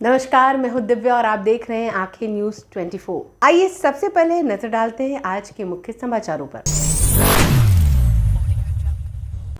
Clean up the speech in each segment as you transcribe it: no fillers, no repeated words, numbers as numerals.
नमस्कार, मैं हूं दिव्या और आप देख रहे हैं आंखें न्यूज 24। आइए सबसे पहले नजर डालते हैं आज के मुख्य समाचारों पर।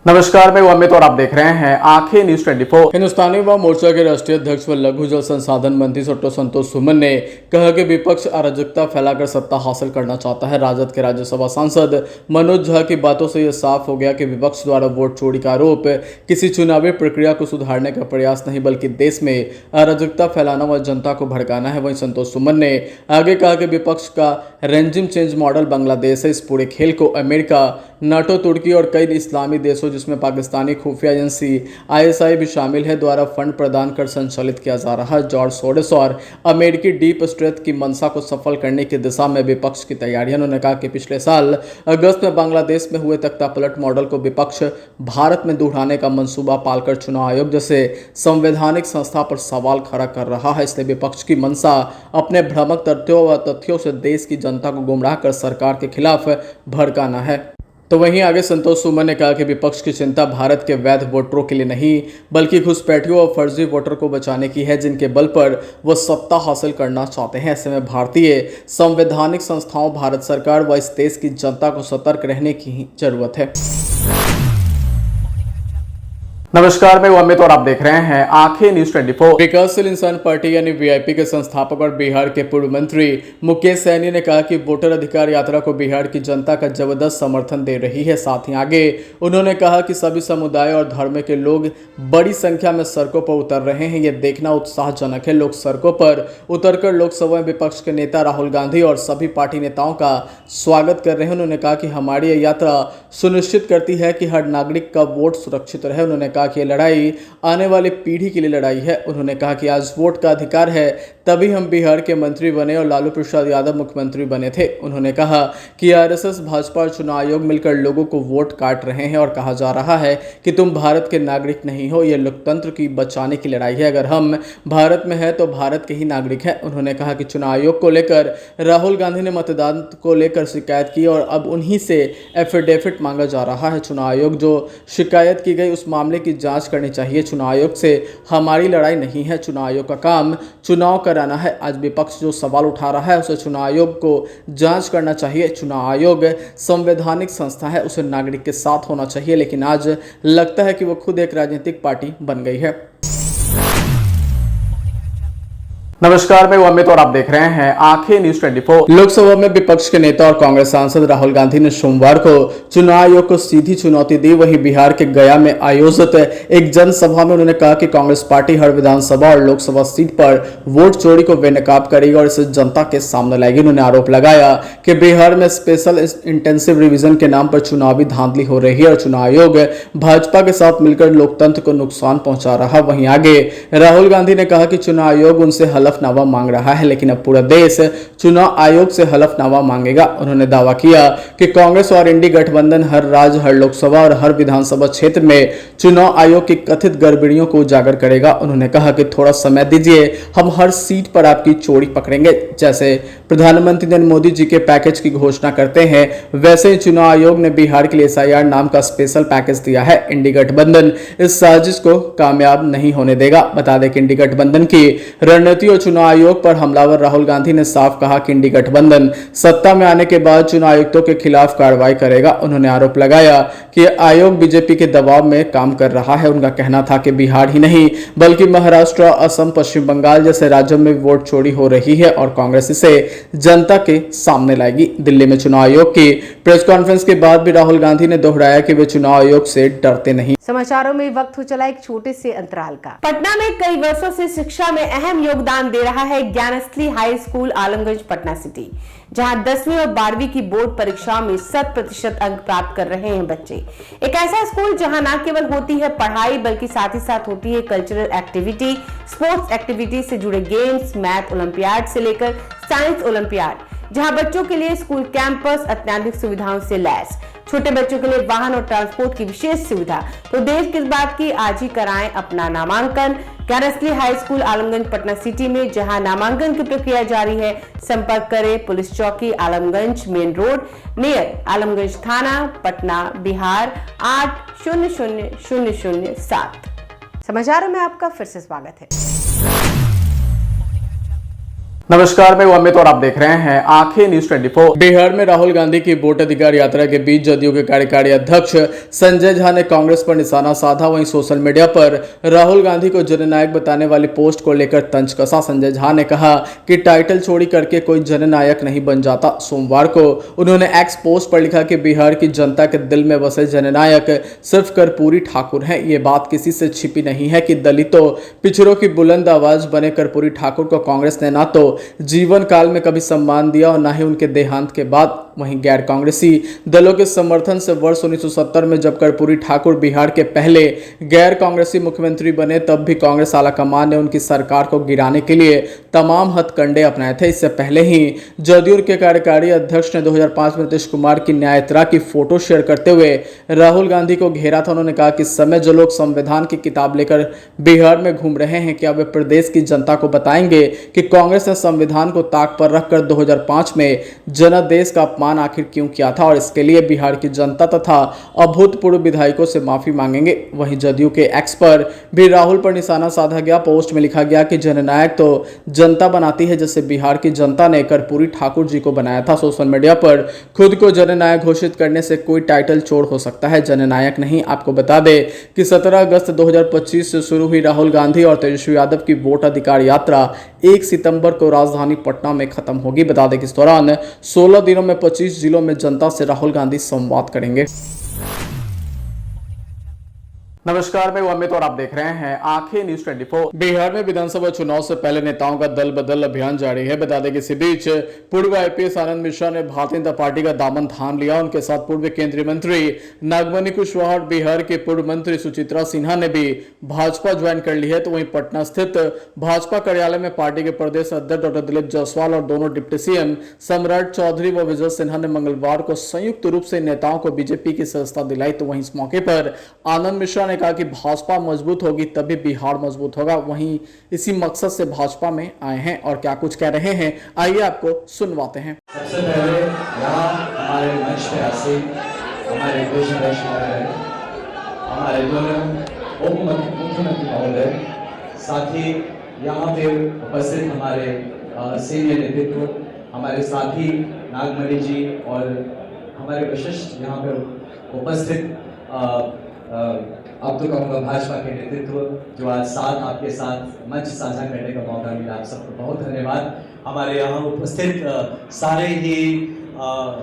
नमस्कार, मैं अमित और आप देख रहे हैं आंखें न्यूज 24। हिंदुस्तानी व मोर्चा के राष्ट्रीय अध्यक्ष व लघु जल संसाधन मंत्री डॉक्टर संतोष सुमन ने कहा कि विपक्ष अराजकता फैलाकर सत्ता हासिल करना चाहता है। राजद के राज्यसभा सांसद मनोज झा की बातों से यह साफ हो गया कि विपक्ष द्वारा वोट चोरी का आरोप किसी चुनावी प्रक्रिया को सुधारने का प्रयास नहीं बल्कि देश में अराजकता फैलाना व जनता को भड़काना है। वहीं संतोष सुमन ने आगे कहा कि विपक्ष का रेजिम चेंज मॉडल बांग्लादेश है। इस पूरे खेल को अमेरिका, नाटो, तुर्की और कई इस्लामी देशों जिसमें पाकिस्तानी खुफिया एजेंसी आईएसआई भी शामिल है द्वारा फंड प्रदान कर संचालित किया जा रहा है। जॉर्ज सोरोस और अमेरिकी डीप स्टेट की मंशा को सफल करने की दिशा में विपक्ष की तैयारियां। उन्होंने कहा कि पिछले साल अगस्त में बांग्लादेश में हुए तख्तापलट मॉडल को विपक्ष भारत में दोहराने का मंसूबा पालकर चुनाव आयोग जैसे संवैधानिक संस्था पर सवाल खड़ा कर रहा है। इसलिए विपक्ष की मंशा अपने भ्रामक तथ्यों से देश की जनता को गुमराह कर सरकार के खिलाफ भड़काना है। तो वहीं आगे संतोष सुमन ने कहा कि विपक्ष की चिंता भारत के वैध वोटरों के लिए नहीं बल्कि घुसपैठियों और फर्जी वोटर को बचाने की है, जिनके बल पर वह सत्ता हासिल करना चाहते हैं। ऐसे में भारतीय संवैधानिक संस्थाओं, भारत सरकार व इस देश की जनता को सतर्क रहने की जरूरत है। नमस्कार, मैं अमित और आप देख रहे हैं आंखें न्यूज 24। विकासशील इंसान पार्टी यानी वीआईपी के संस्थापक और बिहार के पूर्व मंत्री मुकेश सैनी ने कहा कि वोटर अधिकार यात्रा को बिहार की जनता का जबरदस्त समर्थन दे रही है। साथ ही आगे उन्होंने कहा कि सभी समुदाय और धर्म के लोग बड़ी संख्या में सड़कों पर उतर रहे हैं। यह देखना उत्साहजनक है। लोग सड़कों पर उतरकर लोकसभा में विपक्ष के नेता राहुल गांधी और सभी पार्टी नेताओं का स्वागत कर रहे हैं। उन्होंने कहा कि हमारी यह यात्रा सुनिश्चित करती है कि हर नागरिक का वोट सुरक्षित रहे। उन्होंने कहा कि लड़ाई आने वाली पीढ़ी के लिए लड़ाई है। उन्होंने कहा कि आज वोट का अधिकार है, तभी हम बिहार के मंत्री बने और लालू प्रसाद यादव मुख्यमंत्री बने थे। उन्होंने कहा कि आरएसएस, भाजपा और चुनाव आयोग मिलकर लोगों को वोट काट रहे हैं और कहा जा रहा है कि तुम भारत के नागरिक नहीं हो। यह लोकतंत्र की बचाने की लड़ाई है। अगर हम भारत में हैं तो भारत के ही नागरिक हैं। उन्होंने कहा कि चुनाव आयोग को लेकर राहुल गांधी ने मतदान को लेकर शिकायत की और अब उन्हीं से एफिडेविट मांगा जा रहा है। चुनाव आयोग जो शिकायत की गई उस मामले की जांच करनी चाहिए। चुनाव आयोग से हमारी लड़ाई नहीं है। चुनाव आयोग का काम चुनाव कराना है। आज विपक्ष जो सवाल उठा रहा है उसे चुनाव आयोग को जांच करना चाहिए। चुनाव आयोग संवैधानिक संस्था है, उसे नागरिक के साथ होना चाहिए, लेकिन आज लगता है कि वो खुद एक राजनीतिक पार्टी बन गई है। नमस्कार, मैं अमित और आप देख रहे हैं आंखें न्यूज 24। लोकसभा में विपक्ष के नेता और कांग्रेस सांसद राहुल गांधी ने सोमवार को चुनाव आयोग को सीधी चुनौती दी। वहीं बिहार के गया में आयोजित एक जनसभा में उन्होंने कहा कि कांग्रेस पार्टी हर विधानसभा और लोकसभा सीट पर वोट चोरी को बेनकाब करेगी और इसे जनता के सामने लाएगी। उन्होंने आरोप लगाया कि बिहार में स्पेशल इंटेंसिव रिवीजन के नाम पर चुनावी धांधली हो रही है और चुनाव आयोग भाजपा के साथ मिलकर लोकतंत्र को नुकसान पहुंचा रहा। वहीं आगे राहुल गांधी ने कहा कि चुनाव आयोग उनसे हलफनामा मांग रहा है, लेकिन अब पूरा देश चुनाव आयोग से हलफनामा मांगेगा। उन्होंने दावा किया कि कांग्रेस और इंडी गठबंधन हर राज्य, हर लोकसभा और हर विधानसभा क्षेत्र में चुनाव आयोग की कथित गड़बड़ियों को उजागर करेगा। उन्होंने कहा कि थोड़ा समय दीजिए, हम हर सीट पर आपकी चोरी पकड़ेंगे। जैसे प्रधानमंत्री नरेंद्र मोदी जी के पैकेज की घोषणा करते हैं, वैसे ही चुनाव आयोग ने बिहार के लिए एसआईआर नाम का स्पेशल पैकेज दिया है। इंडी गठबंधन इस साजिश को कामयाब नहीं होने देगा। बता दें कि इंडी गठबंधन की रणनीति और चुनाव आयोग पर हमलावर राहुल गांधी ने साफ कहा कि इंडी गठबंधन सत्ता में आने के बाद चुनाव आयुक्तों के खिलाफ कार्रवाई करेगा। उन्होंने आरोप लगाया कि आयोग बीजेपी के दबाव में काम कर रहा है। उनका कहना था कि बिहार ही नहीं बल्कि महाराष्ट्र, असम, पश्चिम बंगाल जैसे राज्यों में वोट चोरी हो रही है और कांग्रेस इसे जनता के सामने लाएगी। दिल्ली में चुनाव आयोग की प्रेस कॉन्फ्रेंस के बाद भी राहुल गांधी ने दोहराया कि वे चुनाव आयोग से डरते नहीं। समाचारों में वक्त हो चला एक छोटे से अंतराल का। पटना में कई वर्षों से शिक्षा में अहम योगदान दे रहा है Gyansthali high school Alamganj Patna city, जहां 10वीं और 12वीं की बोर्ड परीक्षाओं में 100% अंक प्राप्त कर रहे हैं बच्चे। एक ऐसा स्कूल जहां न केवल होती है पढ़ाई बल्कि साथ ही साथ होती है कल्चरल एक्टिविटी, स्पोर्ट्स एक्टिविटी से जुड़े गेम्स, मैथ ओलंपियाड से लेकर साइंस ओलंपियाड, जहां बच्चों के लिए स्कूल कैंपस अत्याधुनिक सुविधाओं से लैस, छोटे बच्चों के लिए वाहन और ट्रांसपोर्ट की विशेष सुविधा। तो देर किस बात की, आज ही कराएं अपना नामांकन Gyansthali high school Alamganj Patna city में, जहां नामांकन की प्रक्रिया जारी है। संपर्क करें पुलिस चौकी Alamganj main road near Alamganj थाना पटना बिहार 800007। समाचारों में आपका फिर से स्वागत है। नमस्कार, मैं अमित और आप देख रहे हैं आंखें न्यूज 24। बिहार में राहुल गांधी की वोट अधिकार यात्रा के बीच जदयू के कार्यकारी अध्यक्ष संजय झा ने कांग्रेस पर निशाना साधा। वहीं सोशल मीडिया पर राहुल गांधी को जननायक बताने वाली पोस्ट को लेकर तंज कसा। संजय झा ने कहा कि टाइटल चोरी करके कोई जननायक नहीं बन जाता। सोमवार को उन्होंने एक्स पोस्ट पर लिखा कि बिहार की जनता के दिल में बसे जननायक सिर्फ कर्पूरी ठाकुर हैं। ये बात किसी से छिपी नहीं है कि दलितों पिछड़ों की बुलंद आवाज बने कर्पूरी ठाकुर को कांग्रेस ने ना तो जीवन काल में कभी सम्मान दिया और न ही उनके देहांत के बाद। वहीं गैर कांग्रेसी दलों के समर्थन से वर्ष 1970 में जब कर्पूरी ठाकुर बिहार के पहले गैर कांग्रेसी मुख्यमंत्री बने, तब भी कांग्रेस आलाकमान ने उनकी सरकार को गिराने के लिए तमाम हथकंडे अपनाए थे। इससे पहले ही जदयू के कार्यकारी अध्यक्ष ने 2005 में नीतीश कुमार की न्याय यात्रा की फोटो शेयर करते हुए राहुल गांधी को घेरा था। उन्होंने कहा कि इस समय जो लोग संविधान की किताब लेकर बिहार में घूम रहे हैं, क्या वे प्रदेश की जनता को बताएंगे कि कांग्रेस ने संविधान को ताक पर रखकर 2005 में जनादेश का अपमान आखिर क्यों किया था, और इसके लिए बिहार की जनता तथा अभूतपूर्व विधायकों से माफी मांगेंगे। वहीं जदयू के एक्स पर भी राहुल पर निशाना साधा गया। पोस्ट में लिखा गया कि जननायक तो जनता बनाती है, जैसे बिहार की जनता ने कर्पूरी ठाकुर जी को बनाया था। सोशल मीडिया पर खुद को जननायक घोषित करने से कोई टाइटल चोर हो सकता है, जननायक नहीं। आपको बता दें कि 17 अगस्त 2025 से शुरू हुई राहुल गांधी और तेजस्वी यादव की वोट अधिकार यात्रा 1 सितंबर को राजधानी पटना में खत्म होगी। बता दें कि इस दौरान 16 दिनों में 25 जिलों में जनता से राहुल गांधी संवाद करेंगे। नमस्कार, मैं अमित और आप देख रहे हैं आंखें न्यूज 24। बिहार में विधानसभा चुनाव से पहले नेताओं का दल बदल अभियान जारी है। बता दें कि इसी बीच पूर्व आईपीएस आनंद मिश्रा ने भारतीय जनता पार्टी का दामन थाम लिया। उनके साथ पूर्व केंद्रीय मंत्री नागमणि कुशवाहा और बिहार के पूर्व मंत्री सुचित्रा सिन्हा ने भी भाजपा ज्वाइन कर ली है। तो वहीं पटना स्थित भाजपा कार्यालय में पार्टी के प्रदेश अध्यक्ष डॉक्टर दिलीप जायसवाल और दोनों डिप्टी सीएम सम्राट चौधरी व विजय सिन्हा ने मंगलवार को संयुक्त रूप से नेताओं को बीजेपी की सदस्यता दिलाई। तो वहीं इस मौके पर आनंद मिश्रा ने कहा कि भाजपा मजबूत होगी तभी बिहार मजबूत होगा। वहीं इसी मकसद से भाजपा में आए हैं और क्या कुछ कह रहे हैं, आइए आपको सुनवाते हैं। सबसे पहले यहाँ हमारे मंच पे आसे हमारे हमारे दोनों उप मुख्यमंत्री महोदय, साथ ही यहाँ पे उपस्थित हमारे सीनियर नेतृत्व, हमारे साथी नागमणि जी और हमारे विशिष्ट यहाँ पे उपस्थित अब तो कहूँगा भाजपा के नेतृत्व जो आज साथ आपके साथ मंच साझा करने का मौका मिला, आप सबको बहुत धन्यवाद। हमारे यहाँ उपस्थित सारे ही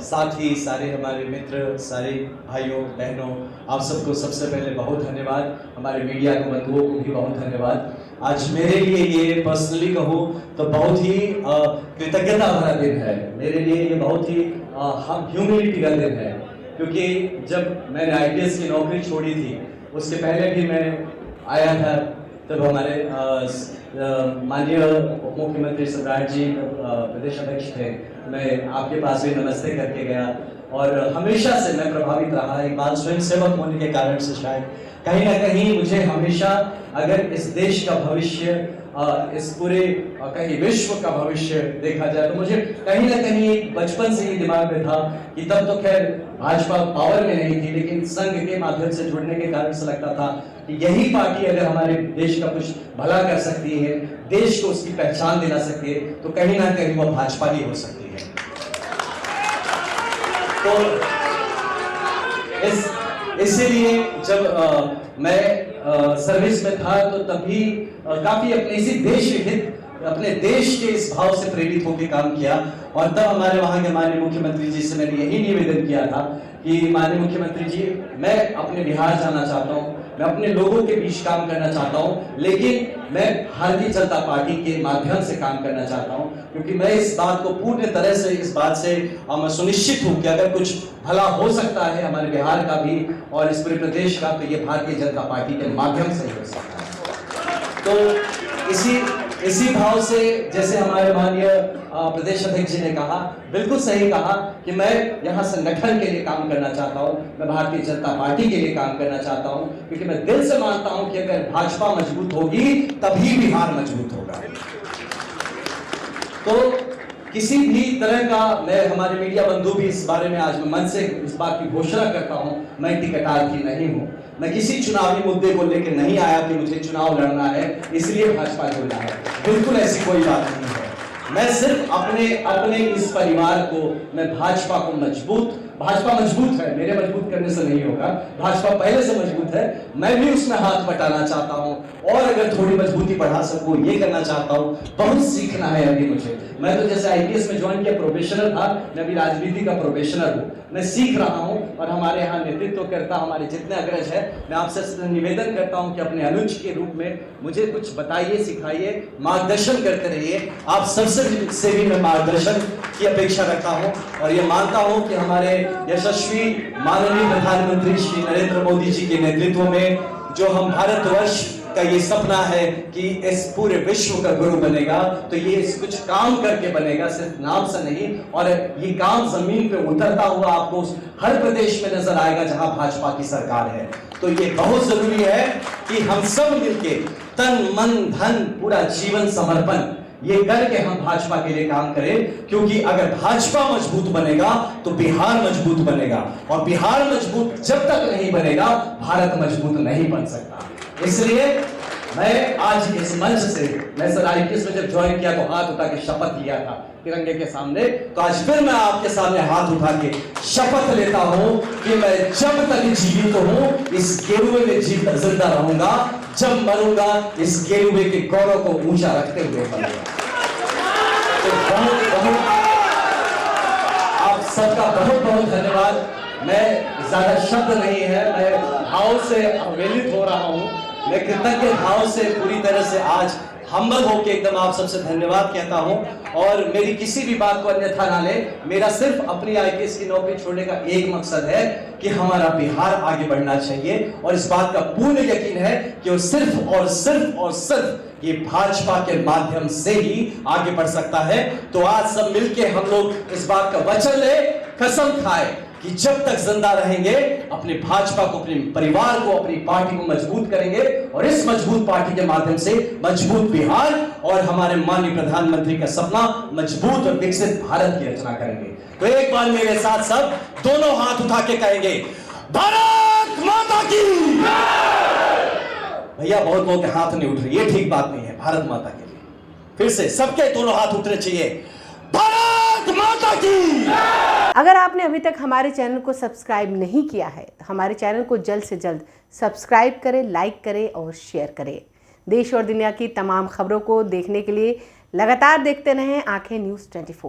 साथी, सारे हमारे मित्र, सारे भाइयों बहनों, आप सबको सबसे पहले बहुत धन्यवाद। हमारे मीडिया के बंधुओं को भी बहुत धन्यवाद। आज मेरे लिए ये पर्सनली कहूँ तो बहुत ही कृतज्ञता भरा दिन है। मेरे लिए ये बहुत ही ह्यूमिलिटी का दिन है, क्योंकि जब मैंने आईपीएस की नौकरी छोड़ी थी, उसके पहले भी मैं आया था, तब हमारे माननीय उप मुख्यमंत्री सम्राट जी प्रदेश अध्यक्ष थे। मैं आपके पास भी नमस्ते करके गया और हमेशा से मैं प्रभावित रहा। एक बात स्वयं सेवक होने के कारण से शायद कहीं ना कहीं मुझे हमेशा, अगर इस देश का भविष्य, इस पूरे कहीं विश्व का भविष्य देखा जाए, तो मुझे कहीं ना कहीं बचपन से ही दिमाग में था कि तब तो खैर भाजपा पावर में नहीं थी, लेकिन संघ के माध्यम से जुड़ने के कारण से लगता था कि यही पार्टी अगर हमारे देश का कुछ भला कर सकती है, देश को उसकी पहचान दिला सकती है, तो कहीं ना कहीं वो भाजपा ही हो सकती है। तो इसीलिए जब मैं सर्विस में था, तो तभी काफी अपने इसी देश हित, अपने देश के इस भाव से प्रेरित होकर काम किया। और तब हमारे वहां के माननीय मुख्यमंत्री जी से मैंने यही निवेदन किया था कि माननीय मुख्यमंत्री जी, मैं अपने बिहार जाना चाहता हूं, मैं अपने लोगों के बीच काम करना चाहता हूं, लेकिन मैं भारतीय जनता पार्टी के माध्यम से काम करना चाहता हूं, क्योंकि मैं इस बात को पूर्ण तरह से, इस बात से मैं सुनिश्चित हूं कि अगर कुछ भला हो सकता है हमारे बिहार का भी और इस पूरे प्रदेश का, तो ये भारतीय जनता पार्टी के माध्यम से ही हो सकता है। तो इसी भाव से, जैसे हमारे माननीय प्रदेश अध्यक्ष जी ने कहा, बिल्कुल सही कहा कि मैं यहाँ संगठन के लिए काम करना चाहता हूँ, मैं भारतीय जनता पार्टी के लिए काम करना चाहता हूँ, क्योंकि मैं दिल से मानता हूँ कि अगर भाजपा मजबूत होगी तभी बिहार मजबूत होगा। तो किसी भी तरह का, मैं हमारे मीडिया बंधु भी इस बारे में आज मैं मन से इस बात की घोषणा करता हूं, मैं टिकटार्थी नहीं हूं। मैं किसी चुनावी मुद्दे को लेकर नहीं आया कि मुझे चुनाव लड़ना है इसलिए भाजपा जुड़ना है, बिल्कुल ऐसी कोई बात नहीं है। मैं सिर्फ अपने इस परिवार को, मैं भाजपा मजबूत है, मेरे मजबूत करने से नहीं होगा, भाजपा पहले से मजबूत है, मैं भी उसमें हाथ बटाना चाहता हूं और अगर थोड़ी मजबूती बढ़ा सकूं ये करना चाहता हूं। बहुत सीखना है अभी मुझे। मैं तो जैसे आईपीएस में ज्वाइन किया प्रोबेशनर था, मैं अभी राजनीति का प्रोबेशनर हूं, मैं सीख रहा हूं और हमारे यहाँ नेतृत्व करता हमारे जितने अग्रज है, मैं आपसे निवेदन करता हूं कि अपने अनुज के रूप में मुझे कुछ बताइए, सिखाइए, मार्गदर्शन करते रहिए। आप सबसे से भी मैं मार्गदर्शन की अपेक्षा रखता हूं और ये मानता हूं कि हमारे यशस्वी माननीय प्रधानमंत्री श्री नरेंद्र मोदी जी के नेतृत्व में जो हम भारतवर्ष का ये सपना है कि इस पूरे विश्व का गुरु बनेगा, तो ये कुछ काम करके बनेगा, सिर्फ नाम से नहीं। और ये काम जमीन पे उतरता हुआ आपको हर प्रदेश में नजर आएगा जहां भाजपा की सरकार है। तो ये बहुत जरूरी है कि हम सब मिलके तन मन धन पूरा जीवन समर्पण ये करके हम भाजपा के लिए काम करें, क्योंकि अगर भाजपा मजबूत बनेगा तो बिहार मजबूत बनेगा और बिहार मजबूत जब तक नहीं बनेगा भारत मजबूत नहीं बन सकता। इसलिए मैं आज इस मंच से, मैं सर आईपीएस में जब ज्वाइन किया तो हाथ उठा के शपथ लिया था तिरंगे के सामने, तो आज फिर मैं आपके सामने हाथ उठा के शपथ लेता हूं कि मैं जब तक जीवित हूं इस गेरुए में जिंदा रहूंगा, जब मरूंगा इस गेरुए के गौरव को ऊंचा रखते हुए मरूंगा। तो बहुत आप सबका बहुत धन्यवाद। मैं ज्यादा शब्द नहीं है, मैं भाव से अवहेलित हो रहा हूं, मैं कृतज्ञ भाव से पूरी तरह से आज हम्बल होके एकदम आप सबसे धन्यवाद कहता हूं और मेरी किसी भी बात को अन्यथा ना ले। मेरा सिर्फ अपनी आईपीएस की नौकरी छोड़ने का एक मकसद है कि हमारा बिहार आगे बढ़ना चाहिए और इस बात का पूर्ण यकीन है कि वो सिर्फ ये भाजपा के माध्यम से ही आगे बढ़ सकता है। तो आज सब मिलके हम लोग इस बात का वचन ले, कसम खाए कि जब तक जिंदा रहेंगे अपने भाजपा को, अपने परिवार को, अपनी पार्टी को मजबूत करेंगे और इस मजबूत पार्टी के माध्यम से मजबूत बिहार और हमारे माननीय प्रधानमंत्री का सपना मजबूत और विकसित भारत की रचना करेंगे। तो एक बार मेरे साथ सब दोनों हाथ उठा के कहेंगे, भारत माता की। भैया बहुत लोगों के हाथ नहीं उठ रहे, ये ठीक बात नहीं है। भारत माता के लिए फिर से सबके दोनों हाथ उठने चाहिए, भारत माता की। अगर आपने अभी तक हमारे चैनल को सब्सक्राइब नहीं किया है तो हमारे चैनल को जल्द से जल्द सब्सक्राइब करें, लाइक करें और शेयर करें। देश और दुनिया की तमाम खबरों को देखने के लिए लगातार देखते रहें आंखें न्यूज़ 24।